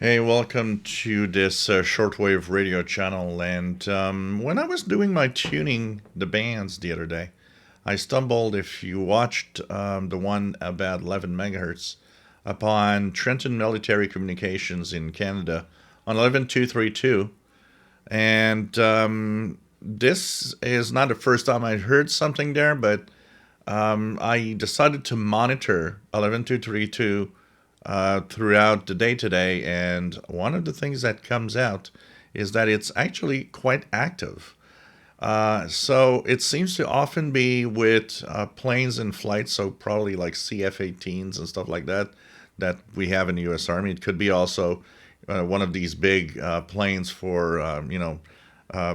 Hey, welcome to this shortwave radio channel. And when I was doing my tuning the bands the other day, I stumbled, if you watched the one about 11 megahertz, upon Trenton Military Communications in Canada on 11232. And this is not the first time I heard something there, but I decided to monitor 11232 throughout the day today, and one of the things that comes out is that it's actually quite active. So it seems to often be with planes in flight, so probably like CF-18s and stuff like that that we have in the U.S. Army. It could be also one of these big planes for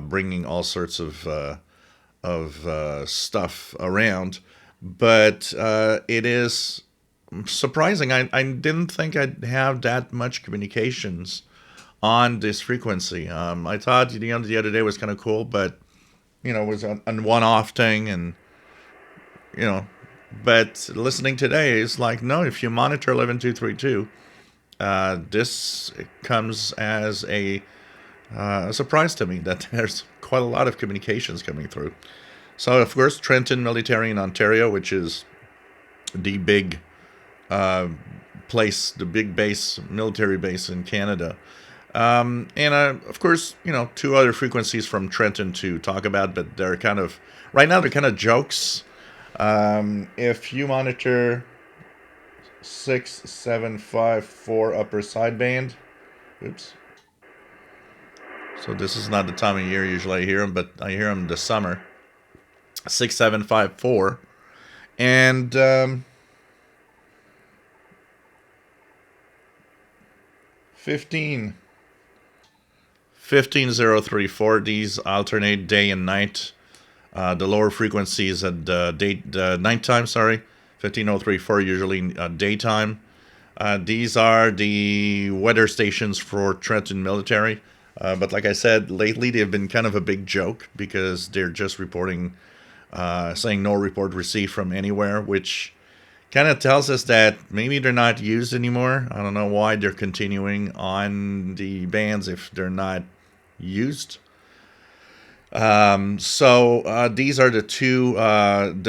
bringing all sorts of stuff around. But it is surprising. I didn't think I'd have that much communications on this frequency. I thought the other day was kind of cool, but it was a one-off thing, and you know. But listening today is like, no. If you monitor 11232, this comes as a surprise to me that there's quite a lot of communications coming through. So of course, Trenton Military in Ontario, which is the big uh, place, the big base, military base in Canada. And of course, two other frequencies from Trenton to talk about, but they're kind of, right now, they're kind of jokes. If you monitor 6754 upper sideband, oops. So this is not the time of year usually I hear them, but I hear them this summer. 6754. And 15 15034. These alternate day and night. The lower frequencies at nighttime. Sorry, 15034 usually daytime. These are the weather stations for Trenton Military. But like I said, lately they've been kind of a big joke because they're just reporting, saying no report received from anywhere, which kind of tells us that maybe they're not used anymore. I don't know why they're continuing on the bands if they're not used. So these are the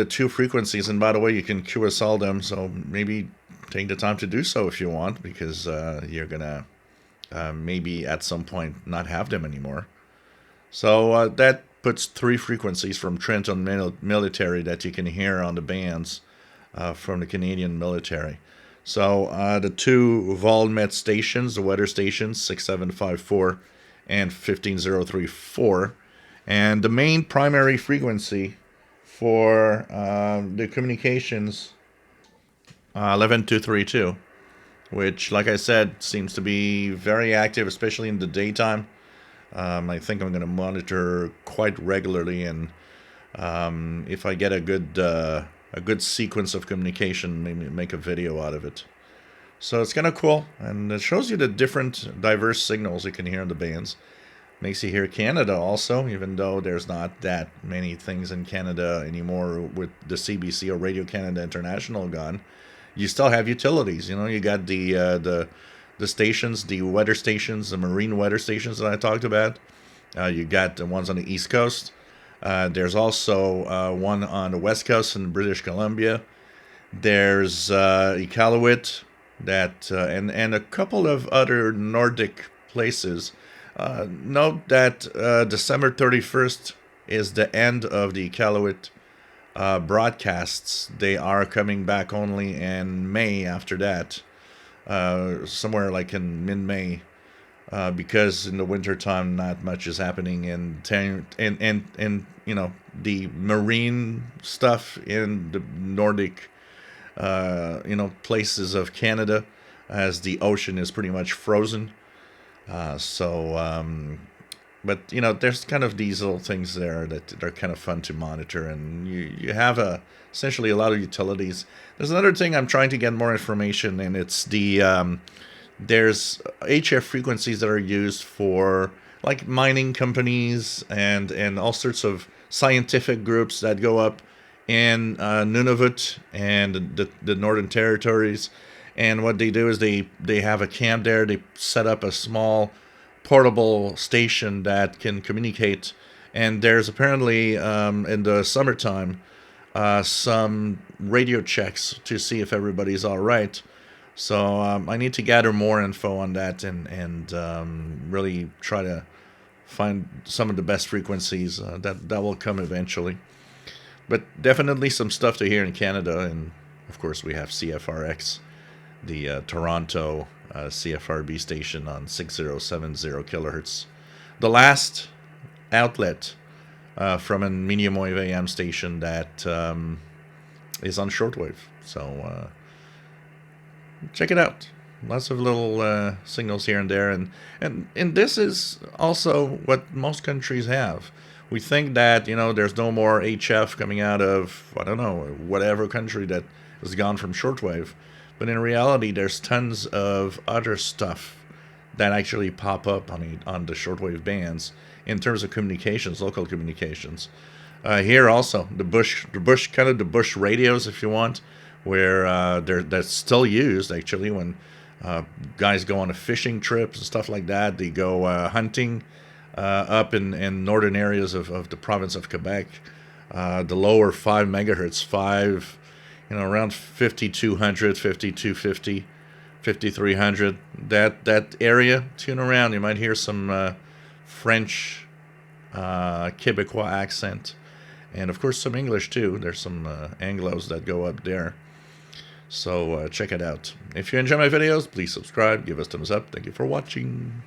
two frequencies, and by the way, you can QSL them. So maybe take the time to do so if you want, because you're gonna maybe at some point not have them anymore. So that puts three frequencies from Trenton Military that you can hear on the bands from the Canadian military. So the two Volmet stations, the weather stations, 6754 and 15034. And the main primary frequency for the communications, 11232, which, like I said, seems to be very active, especially in the daytime. I think I'm going to monitor quite regularly, and if I get a good sequence of communication, maybe make a video out of it. So it's kind of cool, and it shows you the different diverse signals you can hear in the bands. Makes you hear Canada also, even though there's not that many things in Canada anymore with the CBC or Radio Canada International gone. You still have utilities. You got the stations, the weather stations, the marine weather stations that I talked about. You got the ones on the East Coast. There's also one on the West Coast in British Columbia. There's Iqaluit, and a couple of other Nordic places. Note that December 31st is the end of the Iqaluit broadcasts. They are coming back only in May after that, somewhere like in mid-May, because in the wintertime not much is happening, and the marine stuff in the Nordic places of Canada, as the ocean is pretty much frozen. But there's kind of these little things there that are kind of fun to monitor, and you have essentially a lot of utilities. There's another thing I'm trying to get more information, and it's there's HF frequencies that are used for like mining companies and all sorts of scientific groups that go up in Nunavut and the Northern Territories, And what they do is they have a camp there. They set up a small portable station that can communicate. And there's apparently in the summertime some radio checks to see if everybody's all right. So I need to gather more info on that and really try to find some of the best frequencies that will come eventually. But definitely some stuff to hear in Canada, and of course we have CFRX, the Toronto CFRB station on 6070 kilohertz. The last outlet from a medium wave AM station that is on shortwave. So check it out. Lots of little signals here and there, and this is also what most countries have. We think that there's no more HF coming out of I don't know whatever country that has gone from shortwave, but in reality, there's tons of other stuff that actually pop up on the shortwave bands in terms of communications, local communications. Here also the bush radios, if you want, where they're still used actually when guys go on a fishing trips and stuff like that. They go hunting up in northern areas of the province of Quebec. The lower 5 megahertz, around 5200, 5250, 5300. That area, tune around. You might hear some French, Quebecois accent, and of course some English too. There's some Anglos that go up there. So check it out. If you enjoy my videos, please subscribe, give us thumbs up. Thank you for watching.